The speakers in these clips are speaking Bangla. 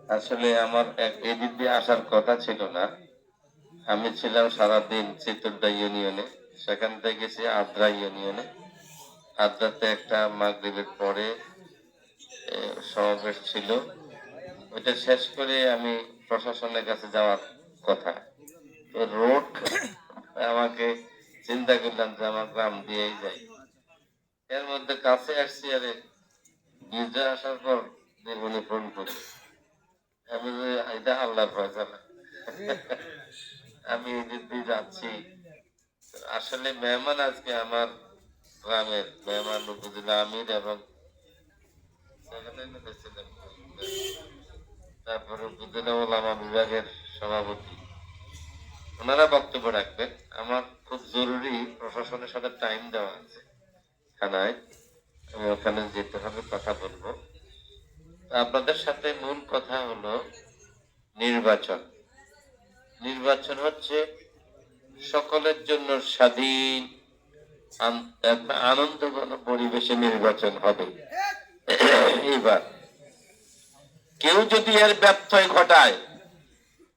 আসলে আমার এদিক দিয়ে আসার কথা ছিল না। আমি ছিলাম সারাদিন চিত্রদা ইউনিয়নে, সেখান থেকে গেছি আদ্রা ইউনিয়নে। আদ্রাতে একটা মাগরিবের পরে সমাবেশ ছিল, ওইটা শেষ করে আমি প্রশাসনের কাছে যাওয়ার কথা। তো রোড আমাকে চিন্তা করলাম যে আমার গ্রাম দিয়েই যাই, এর মধ্যে কাছে আসছি। আরে গির্জা আসার পর উনি ফোন করি, আমি এটা আল্লাহর ফয়সালা। আমি এদিক দিয়ে যাচ্ছি। আসলে মেহমান আজকে আমার গ্রামের মেহমান উপজেলা আমির এবং তারপরে উপজেলা ওলামা বিভাগের সভাপতি, ওনারা বক্তব্য রাখবেন। আমার খুব জরুরি প্রশাসনের সাথে টাইম দেওয়া আছে থানায়, আমি ওখানে যেতে হবে, কথা বলবো। আপনাদের সাথে মূল কথা হলো নির্বাচন। নির্বাচন হচ্ছে সকলের জন্য স্বাধীন আনন্দঘন পরিবেশে নির্বাচন হবে। এবার কেউ যদি এর ব্যত্যয় ঘটায়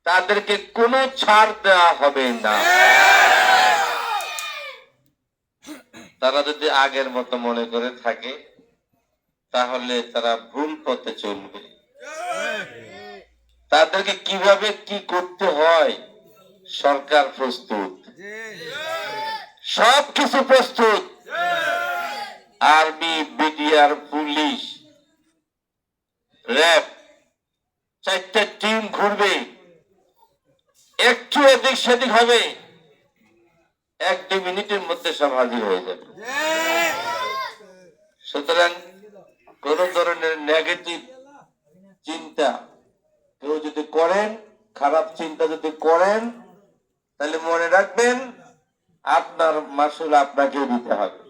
তাদেরকে কোনো ছাড় দেওয়া হবে না। তারা যদি আগের মতো মনে করে থাকে তাহলে তারা ভুল পথে চলবে। তাদেরকে কিভাবে কি করতে হয় সরকার প্রস্তুত, সবকিছু প্রস্তুত। আর্মি, বিডিআর, পুলিশ, র্যাব, 4টা টিম ঘুরবে, একটু এদিক সেদিক হবে, 1-2 মিনিটের মধ্যে সব হাজির হয়ে যাবে। সুতরাং কোন ধরনের নেগেটিভ চিন্তা কেউ যদি করেন, খারাপ চিন্তা যদি করেন, তাহলে মনে রাখবেন আপনার মাসুল আপনাকে দিতে হবে।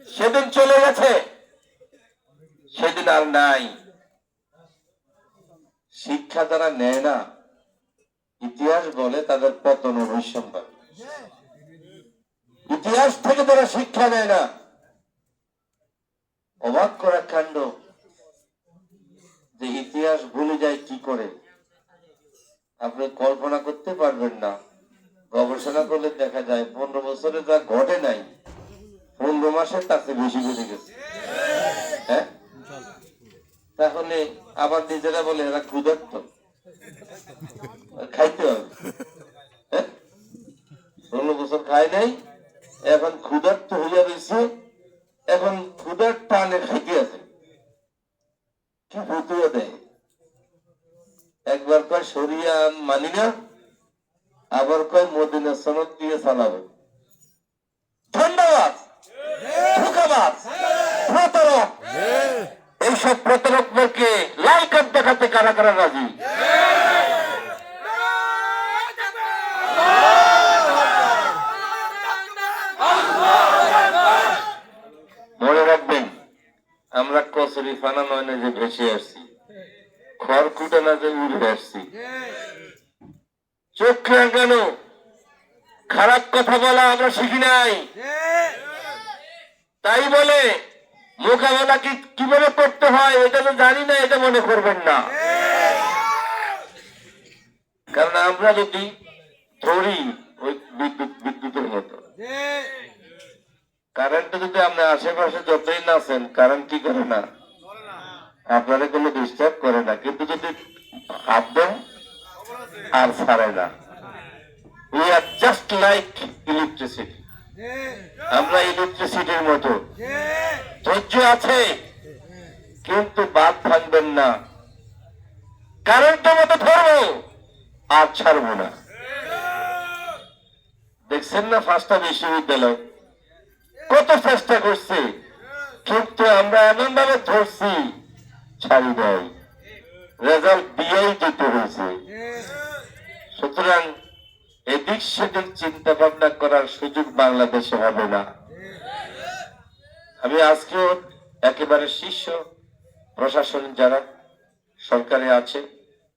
সেদিন চলে গেছে, সেদিন আর নাই। শিক্ষা যারা নেয় না, ইতিহাস বলে তাদের পতন অবশ্যম্ভাবী। ইতিহাস থেকে যারা শিক্ষা নেয় না, অবাক করা কাণ্ড যে ইতিহাস ভুলে যায় কি করে আপনি কল্পনা করতে পারবেন না। গবেষণা করলে দেখা যায় 15 বছরে যা ঘটে নাই 15 মাসের তার চেয়ে বেশি বেড়ে গেছে। হ্যাঁ, তাহলে আবার নিজেরা বলে এরা ক্ষুধার্ত, খাইতে হবে। 16 বছর খায় নাই, এখন ক্ষুধার্ত হইয়া রয়েছে, এখন ক্ষুধার টানে খাইতে আছে। কি ফতুয়া দেয়, একবার কয় শরিয়া মানি না, আবার কয় মদিনা সনদ দিয়ে চালাবো। ধন্যবাদ। ধোঁকাবাজ, প্রতারক, এইসব প্রতারকদেরকে লাল কার্ড দেখাতে কারা কারা রাজি? মনে রাখবেন, আমরা কচুরি ফানা নয় না যে ভেসে আসছি, খড়কুটা না যে উড়ে আসছি। চোখ কেন খারাপ কথা বলা আমরা শিখি নাই, তাই বলে মোকাবেলা কিভাবে করতে হয় এটা তো জানি না, এটা মনে করবেন না। কারণ আমরা যদি ধরি ওই বিদ্যুতের মতো, কারেন্ট যদি আপনার আশেপাশে যতই না আছেন, কারেন্ট কি করে না, আপনারা কোনো ডিস্টার্ব করে না, কিন্তু যদি হাত দেন আর ছাড়ে না। We are just like electricity. আমরা ইলেকট্রিসিটির মতো, ধৈর্য আছে কিন্তু বাদ ভাঙবেন না। কারেন্টের মতো ধরবো আর ছাড়বো না। দেখছেন না 5টা বিশ্ববিদ্যালয় কত চেষ্টা করছে, কিন্তু আমরা এমন ভাবে ধরছি ছাড়ি দেয়, রেজাল্ট দিয়েই দিতে হয়েছে। সুতরাং এদিক সেদিক চিন্তা ভাবনা করার সুযোগ বাংলাদেশে হবে না। আমি আজকেও একেবারে শীর্ষ প্রশাসন যারা সরকারে আছে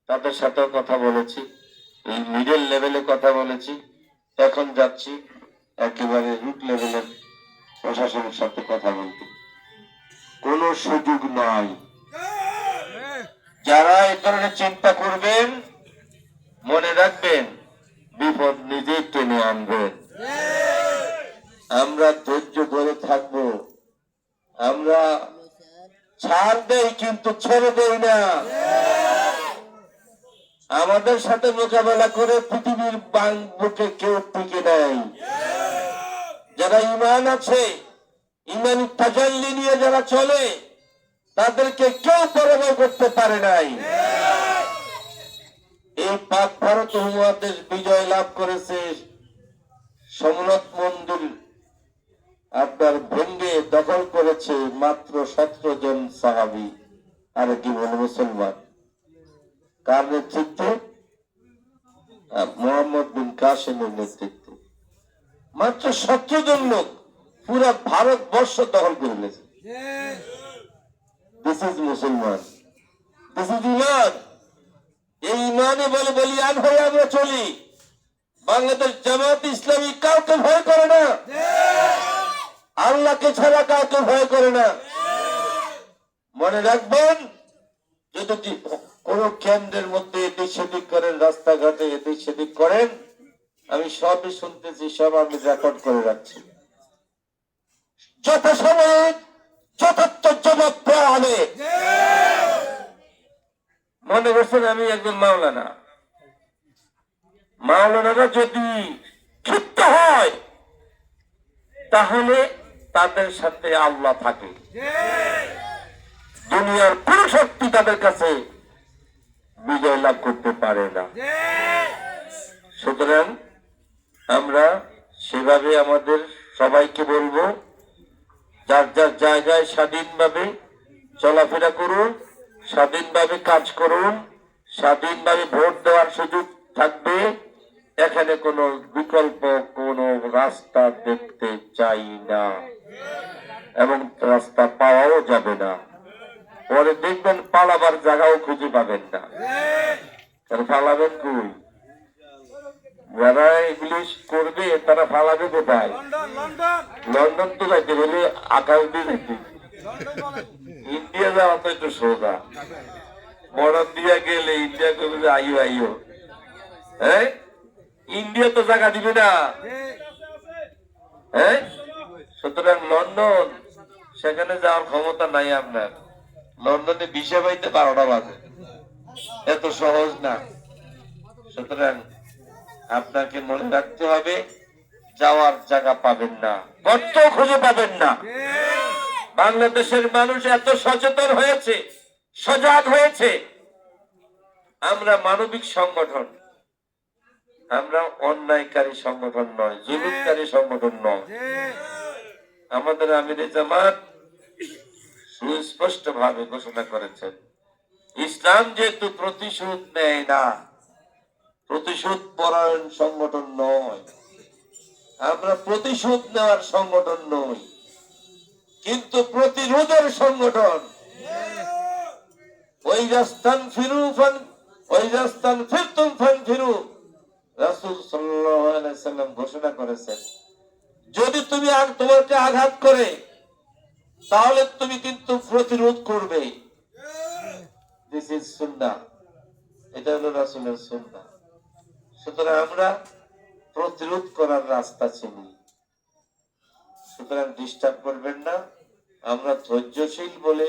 তাদের সাথেও কথা বলেছি, এই মিডল লেভেলে কথা বলেছি, এখন যাচ্ছি একেবারে রুট লেভেলের প্রশাসনের সাথে কথা বলতে। কোনো সুযোগ নাই, যারা এই ধরনের চিন্তা করবেন মনে রাখবেন বিপদ নিজেই টেনে আনবেন। আমরা ধৈর্য ধরে থাকবো, আমরা ছাড় দেই কিন্তু ছেড়ে দেই না। আমাদের সাথে মোকাবেলা করে পৃথিবীর বুকে কেউ টিকে নাই। যারা ঈমান আছে, ঈমানি তাজাল্লি নিয়ে যারা চলে, তাদেরকে কেউ পরাজয় করতে পারে নাই। এই পাক ভারত উপমহাদেশ বিজয় লাভ করেছে সোমনাথ মন্দির আপনার ভেঙ্গে দখল করেছে মাত্র 17 জন সাহাবী আর কি বলে মুসলমান। কার নেতৃত্বে? মোহাম্মদ বিন কাসেমের নেতৃত্বে মাত্র 17 জন লোক পুরা ভারতবর্ষ দখল করে নিয়েছে। দিস ইজ মুসলমান, দিস ইজ ঈমান। এই ঈমানে বলে বলিয়ান হয়ে আমরা চলি। বাংলাদেশ জামাত ইসলামী কাউকে ভয় করে না, আল্লাহকে ছাড়া কাউকে ভয় করে না। মনে রাখবেন, যদি কোন কেন্দ্রের মধ্যে এদিক সেদিক করেন, রাস্তাঘাটে এদিক সেদিক করেন, আমি সবই শুনতেছি, সব আমি রেকর্ড করে রাখছি। যথাসময়ে যথার্থ জবাব দেওয়া হবে। মনে করছেন আমি একজন মাওলানা, মাওলানারা যদি ক্ষিপ্ত হয় তাহলে তাদের সাথে আল্লাহ থাকে। দুনিয়ার কোন শক্তি তাদের কাছে বিজয় লাভ করতে পারে না। সুতরাং আমরা সেভাবে আমাদের সবাইকে বলবো, যার যার জায়গায় স্বাধীনভাবে চলাফেরা করুন, স্বাধীনভাবে কাজ করুন, স্বাধীনভাবে ভোট দেওয়ার সুযোগ থাকবে। এখানে কোনো বিকল্প কোনো রাস্তা দেখতে চাই না এবং রাস্তা পাওয়াও যাবে না। পরে দেখবেন পালাবার জায়গাও খুঁজে পাবেন না। পালাবেন কই? যারা এগুলি করবে তারা পালাবে কোথায়? লন্ডন তো যাইতে বলে আকাশ দিয়ে যাইতে, ইন্ডিয়া যাওয়া তো একটু সোজা। বর্ডার দিয়া গেলে ইন্ডিয়া করবে যে আইও আইও, হ্যাঁ ইন্ডিয়া তো জায়গা দিবে না। হ্যাঁ, সুতরাং লন্ডন সেখানে যাওয়ার ক্ষমতা নাই আপনার। লন্ডনে ভিসা পাইতে 12টা বাজে, এত সহজ না। সুতরাং আপনাকে মনে রাখতে হবে, যাওয়ার জায়গা পাবেন না, গর্ত খুঁজে পাবেন না। বাংলাদেশের মানুষ এত সচেতন হয়েছে, সজাগ হয়েছে। আমরা মানবিক সংগঠন, আমরা অন্যায়কারী সংগঠন নয়, জুলুমকারী সংগঠন নয়। আমাদের আমিরে জামাত সুস্পষ্ট ভাবে ঘোষণা করেছেন, ইসলাম যেহেতু প্রতিশোধ নেয় না, প্রতিশোধ পরায়ণ সংগঠন নয়, আমরা প্রতিশোধ নেওয়ার সংগঠন নই, কিন্তু প্রতিরোধের সংগঠন। ওই রাস্তান ফিরু ফান, ওই রাস্তান ফিরতুম ফান ফিরু। রাসূল সাল্লাল্লাহু আলাইহি সাল্লাম ঘোষণা করেছেন, যদি তুমি তোমাকে আঘাত করে তাহলে তুমি কিন্তু প্রতিরোধ করবে। দিস ইজ সুন্নাহ, এটা হলো রাসূলের সুন্নাহ। সুতরাং আমরা প্রতিরোধ করার রাস্তা চিনি। সুতরাং ডিস্টার্ব করবেন না। আমরা ধৈর্যশীল বলে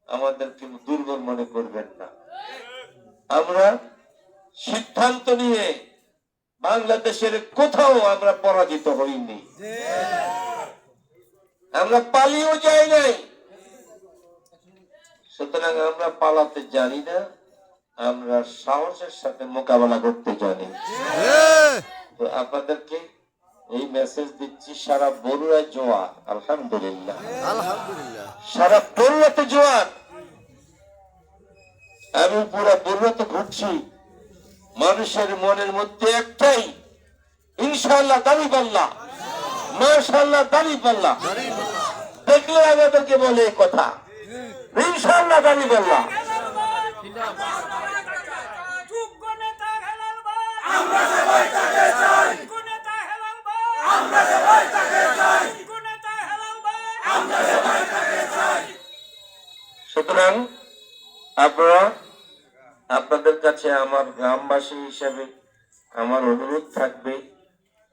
আমাদেরকে দুর্বল মনে করবেন না। আমরা সিদ্ধান্ত নিয়ে বাংলাদেশের কোথাও আমরা পরাজিত হইনি, আমরা পালিয়েও যাই নাই। সুতরাং আমরা পালাতে জানি না, আমরা সাহসের সাথে মোকাবেলা করতে জানি। তো আপনাদেরকে এই মেসেজ দিচ্ছি, সারা বরুড়া জোয়ার, আলহামদুলিল্লাহ, সারা বরুড়াতে জোয়ার। আমি পুরা বরুড়াতে ঘুরছি, মানুষের মনের মধ্যে একটাই, ইনশাআল্লাহ দাঁড়িপাল্লাহ, মাশাআল্লাহ দাঁড়িপাল্লাহ। দেখলে আমাদেরকে বলে এই কথা, ইনশাআল্লাহ দাঁড়িপাল্লাহ। সুতরাং আপনারা আপনাদের কাছে আমার গ্রামবাসী হিসেবে আমার অনুরোধ থাকবে,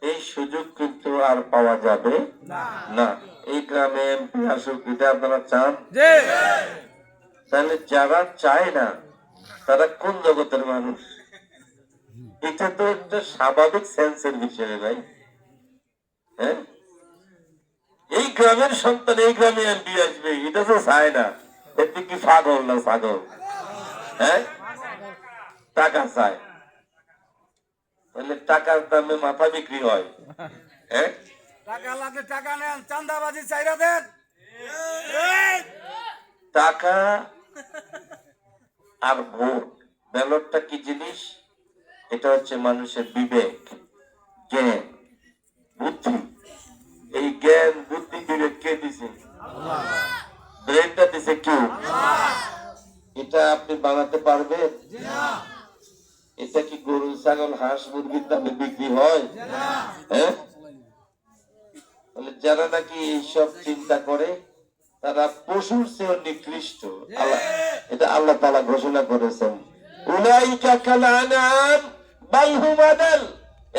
এই সুযোগ কিন্তু আর পাওয়া যাবে না। এই গ্রামে এমপি আসুক, এটা আপনারা চান? তাহলে যারা চায় না তারা কোন জগতের মানুষ? এটা তো একটা স্বাভাবিক সেন্সের বিষয় ভাই। হ্যাঁ, এই গ্রামের সন্তান এই গ্রামে এমপি আসবে, এটা তো চায় না। এতে কি পাগল না ছাগল? হ্যাঁ, টাকা চায়, তাহলে টাকার দামে মাথা বিক্রি হয়। হ্যাঁ, টাকা লাগলে টাকা নেন, চান্দাবাজি চাইরা দেন। টাকা আর ভোট, ব্যালটটা কি জিনিস? এটা হচ্ছে মানুষের বিবেক, জ্ঞান, বুদ্ধি। এই জ্ঞান বুদ্ধি বিবেক কে দিছে? ব্রেনটা দিছে কেউ? এটা আপনি বানাতে পারবেন? এটা কি গরু ছাগল হাঁস মুরগির দামে বিক্রি হয়? হ্যাঁ, যারা নাকি এইসব চিন্তা করে তারা পশুর চেয়েও নিকৃষ্ট। এটা আল্লাহ তাআলা ঘোষণা করেছেন, উলাইকা কাল আনআম বাল হুম আদাল,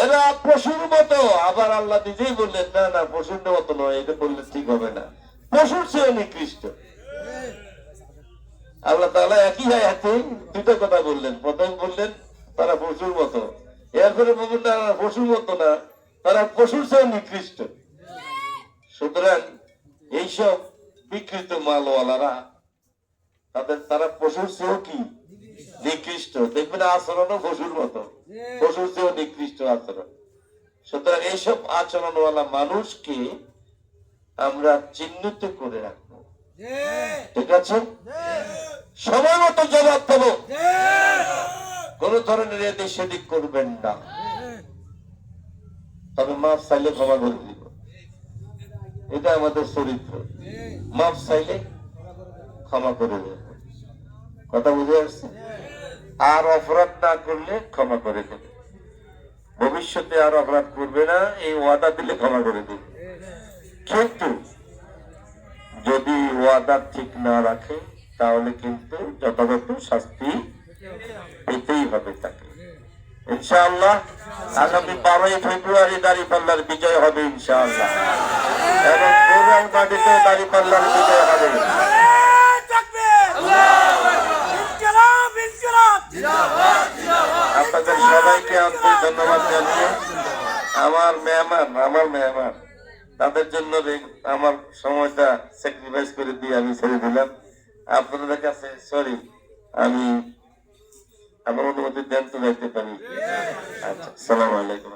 এরা পশুর মতো। আবার আল্লাহ নিজেই বললেন, না না পশুর মতো নয়, এটা বললে ঠিক হবে না, পশুর চেয়েও নিকৃষ্ট। আল্লাহ তাআলা একই আয়াতে দুটো কথা বললেন। প্রথম বললেন তারা পশুর মতো, এরপরে বললেন তারা পশুর মতো না, তারা পশুর চেয়েও নিকৃষ্ট। সুতরাং এইসব বিকৃত মালওয়ালারা তারা পশুর চেয়েও কি নিকৃষ্ট। দেখবেন আচরণও পশুর মতো, পশুর চেয়েও নিকৃষ্ট আচরণ। সুতরাং এইসব আচরণওয়ালা মানুষকে আমরা চিহ্নিত করে রাখবো, ঠিক আছে? সময় মতো জবাব দেবো, কোন ধরনের এদিক সেদিক করবেন না। তবে মাফ চাইলে ক্ষমা করে দিব, এটা আমাদের চরিত্র। মাফ চাইলে ক্ষমা করে দেব, কথা বুঝে আসছে? আর অপরাধ না করলে ক্ষমা করে দেবে, ভবিষ্যতে আর অপরাধ করবে না এই ওয়াদা দিলে ক্ষমা করে দেবে। কিন্তু যদি ওয়াদা ঠিক না রাখে তাহলে কিন্তু যথাযথ শাস্তি পেতেই হবে তাকে। ইনশাআল্লাহ আগামী 12ই ফেব্রুয়ারি দাঁড়িপাল্লার বিজয় হবে ইনশাআল্লাহ, এবং গৌরাং মাটিতে দাঁড়িপাল্লার বিজয় হবে। আপনাদের সবাইকে আন্তরিক ধন্যবাদ জানিয়ে আমার মেহমান তাদের জন্য আমার সময়টা স্যাক্রিফাইস করে দিয়ে আমি ছেড়ে দিলাম। আপনাদের কাছে সরি, আমি আমার অনুমতি দেন তো যাইতে পারি? আচ্ছা, আসসালামু আলাইকুম।